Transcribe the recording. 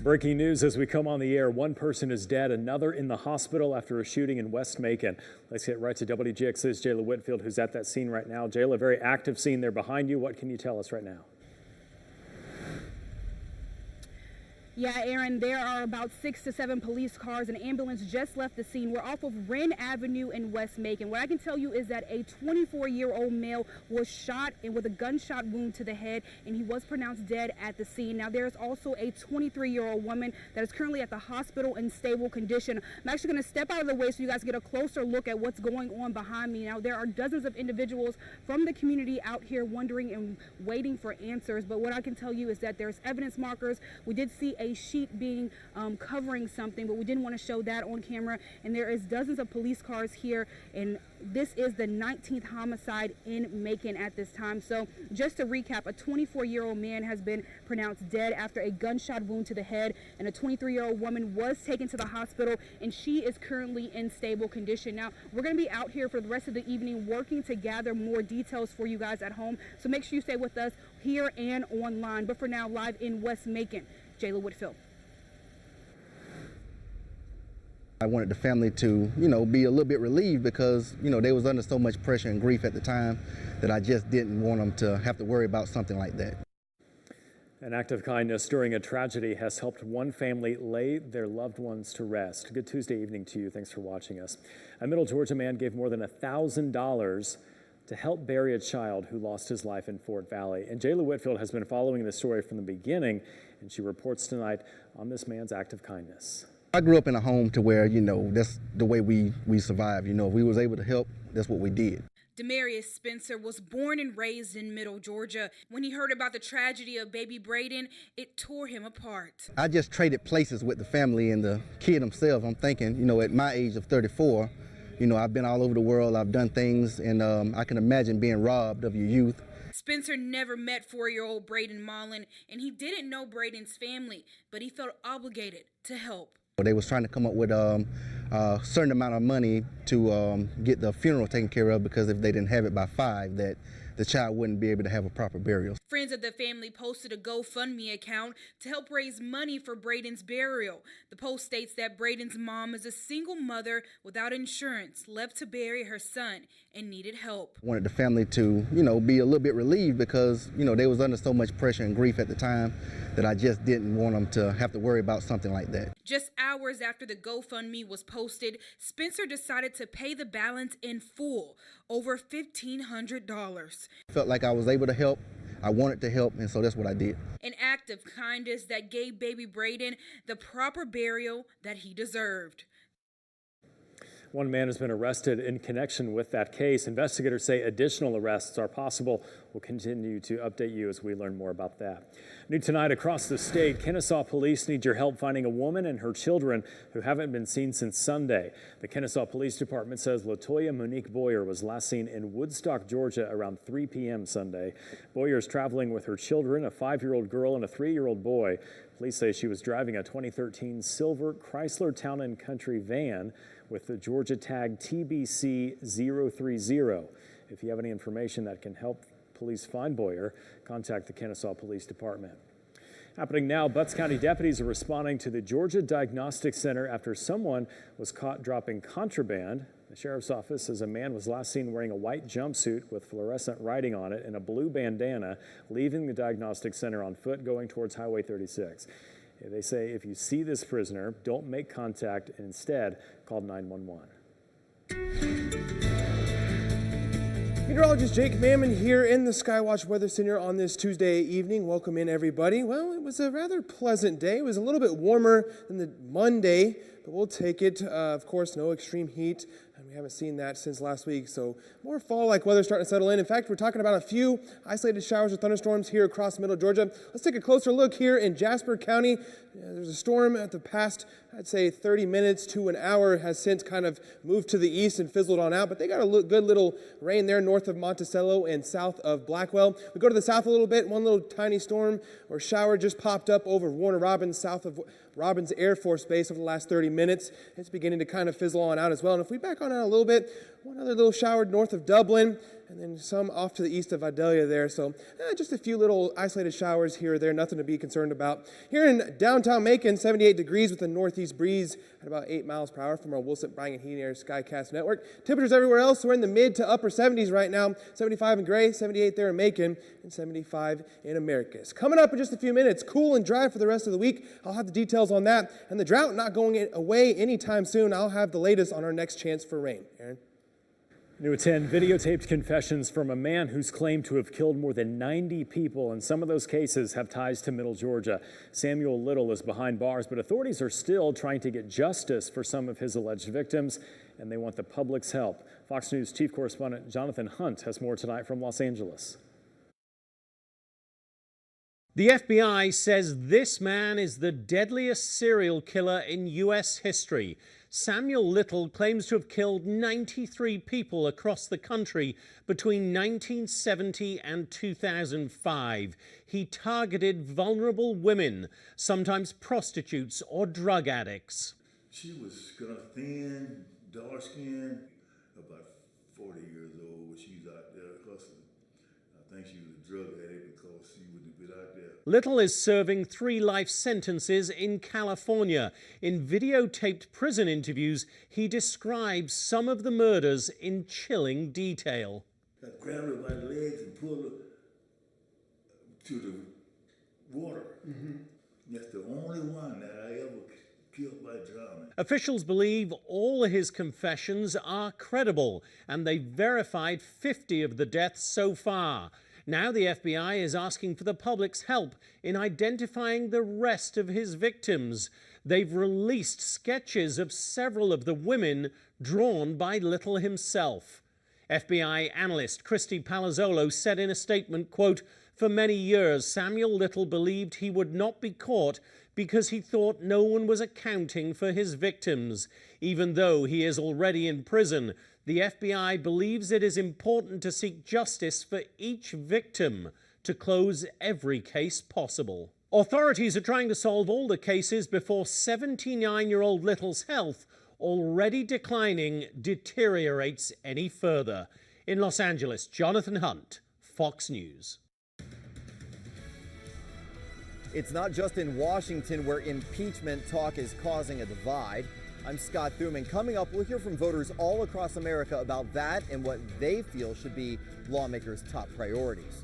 Breaking news as we come on the air. One person is dead, another in the hospital after a shooting in West Macon. Let's get right to Wgxa's Jayla Whitfield, who's at that scene right now. Jayla, a very active scene there behind you. What can you tell us right now? Yeah, Aaron, there are about 6 to 7 police cars. An ambulance just left the scene. We're off of Wren Avenue in West Macon. What I can tell you is that a 24-year-old male was shot and with a gunshot wound to the head, and he was pronounced dead at the scene. Now, there's also a 23-year-old woman that is currently at the hospital in stable condition. I'm actually going to step out of the way so you guys get a closer look at what's going on behind me. Now, there are dozens of individuals from the community out here wondering and waiting for answers, but what I can tell you is that there's evidence markers. We did see a sheet being covering something, but we didn't want to show that on camera. And there is dozens of police cars here, and this is the 19th homicide in Macon at this time. So just to recap, a 24-year-old man has been pronounced dead after a gunshot wound to the head, and a 23-year-old woman was taken to the hospital, and she is currently in stable condition. Now, we're going to be out here for the rest of the evening working to gather more details for you guys at home, so make sure you stay with us here and online. But for now, live in West Macon, Jayla Whitfield. I wanted the family to, be a little bit relieved because, they was under so much pressure and grief at the time that I just didn't want them to have to worry about something like that. An act of kindness during a tragedy has helped one family lay their loved ones to rest. Good Tuesday evening to you. Thanks for watching us. A Middle Georgia man gave more than $1,000 to help bury a child who lost his life in Fort Valley. And Jayla Whitfield has been following the story from the beginning, and she reports tonight on this man's act of kindness. I grew up in a home to where, that's the way we survived. If we was able to help, that's what we did. Demarius Spencer was born and raised in Middle Georgia. When he heard about the tragedy of baby Braden, it tore him apart. I just traded places with the family and the kid himself. I'm thinking, at my age of 34, I've been all over the world. I've done things, and I can imagine being robbed of your youth. Spencer never met 4-year-old Braden Mullen, and he didn't know Braden's family, but he felt obligated to help. They was trying to come up with a certain amount of money to get the funeral taken care of, because if they didn't have it by 5, that the child wouldn't be able to have a proper burial. Friends of the family posted a GoFundMe account to help raise money for Braden's burial. The post states that Braden's mom is a single mother without insurance, left to bury her son, and needed help. I wanted the family to, be a little bit relieved because, they was under so much pressure and grief at the time that I just didn't want them to have to worry about something like that. Just hours after the GoFundMe was posted, Spencer decided to pay the balance in full, over $1,500. Felt like I was able to help. I wanted to help, and so that's what I did. An act of kindness that gave baby Braden the proper burial that he deserved. One man has been arrested in connection with that case. Investigators say additional arrests are possible. We'll continue to update you as we learn more about that. New tonight across the state, Kennesaw police need your help finding a woman and her children who haven't been seen since Sunday. The Kennesaw Police Department says LaToya Monique Boyer was last seen in Woodstock, Georgia around 3 p.m. Sunday. Boyer is traveling with her children, a 5-year-old girl and a 3-year-old boy. Police say she was driving a 2013 silver Chrysler Town & Country van with the Georgia tag TBC 030. If you have any information that can help police find Boyer, contact the Kennesaw Police Department. Happening now, Butts County deputies are responding to the Georgia Diagnostic Center after someone was caught dropping contraband. The sheriff's office says a man was last seen wearing a white jumpsuit with fluorescent writing on it and a blue bandana, leaving the diagnostic center on foot going towards Highway 36. They say if you see this prisoner, don't make contact and instead call 911. Meteorologist Jake Mammon here in the Skywatch Weather Center on this Tuesday evening. Welcome in, everybody. Well, it was a rather pleasant day. It was a little bit warmer than the Monday, but we'll take it. Of course, no extreme heat. We haven't seen that since last week, so more fall-like weather starting to settle in. In fact, we're talking about a few isolated showers or thunderstorms here across Middle Georgia. Let's take a closer look here in Jasper County. There's a storm at the past, I'd say 30 minutes to an hour has since kind of moved to the east and fizzled on out, but they got a good little rain there north of Monticello and south of Blackwell. We go to the south a little bit, one little tiny storm or shower just popped up over Warner Robins, south of Robins Air Force Base over the last 30 minutes. It's beginning to kind of fizzle on out as well. And if we back on out a little bit, one other little shower north of Dublin, and then some off to the east of Vidalia there. So just a few little isolated showers here or there, nothing to be concerned about. Here in downtown Macon, 78 degrees with a northeast breeze at about 8 miles per hour from our Wilson Bryan and Heating Air Skycast Network. Temperatures everywhere else, we're in the mid to upper 70s right now. 75 in Gray, 78 there in Macon, and 75 in Americus. Coming up in just a few minutes, cool and dry for the rest of the week. I'll have the details on that. And the drought not going away anytime soon. I'll have the latest on our next chance for rain. Aaron? New at 10, videotaped confessions from a man who's claimed to have killed more than 90 people, and some of those cases have ties to Middle Georgia. Samuel Little is behind bars, but authorities are still trying to get justice for some of his alleged victims, and they want the public's help. Fox News chief correspondent Jonathan Hunt has more tonight from Los Angeles. The FBI says this man is the deadliest serial killer in U.S. history. Samuel Little claims to have killed 93 people across the country between 1970 and 2005. He targeted vulnerable women, sometimes prostitutes or drug addicts. She was kind of thin, dark skinned, about 40 years old when she's out there hustling. I think she was a drug addict because she wouldn't have been out there. Little is serving 3 life sentences in California. In videotaped prison interviews, he describes some of the murders in chilling detail. I grabbed her by the legs and pulled her to the water. That's the only one that I ever killed by drowning. Officials believe all his confessions are credible, and they've verified 50 of the deaths so far. Now the FBI is asking for the public's help in identifying the rest of his victims. They've released sketches of several of the women drawn by Little himself. FBI analyst Christy Palazzolo said in a statement, quote, "For many years, Samuel Little believed he would not be caught because he thought no one was accounting for his victims. Even though he is already in prison, the FBI believes it is important to seek justice for each victim to close every case possible." Authorities are trying to solve all the cases before 79-year-old Little's health, already declining, deteriorates any further. In Los Angeles, Jonathan Hunt, Fox News. It's not just in Washington where impeachment talk is causing a divide. I'm Scott Thuman. Coming up, we'll hear from voters all across America about that and what they feel should be lawmakers' top priorities.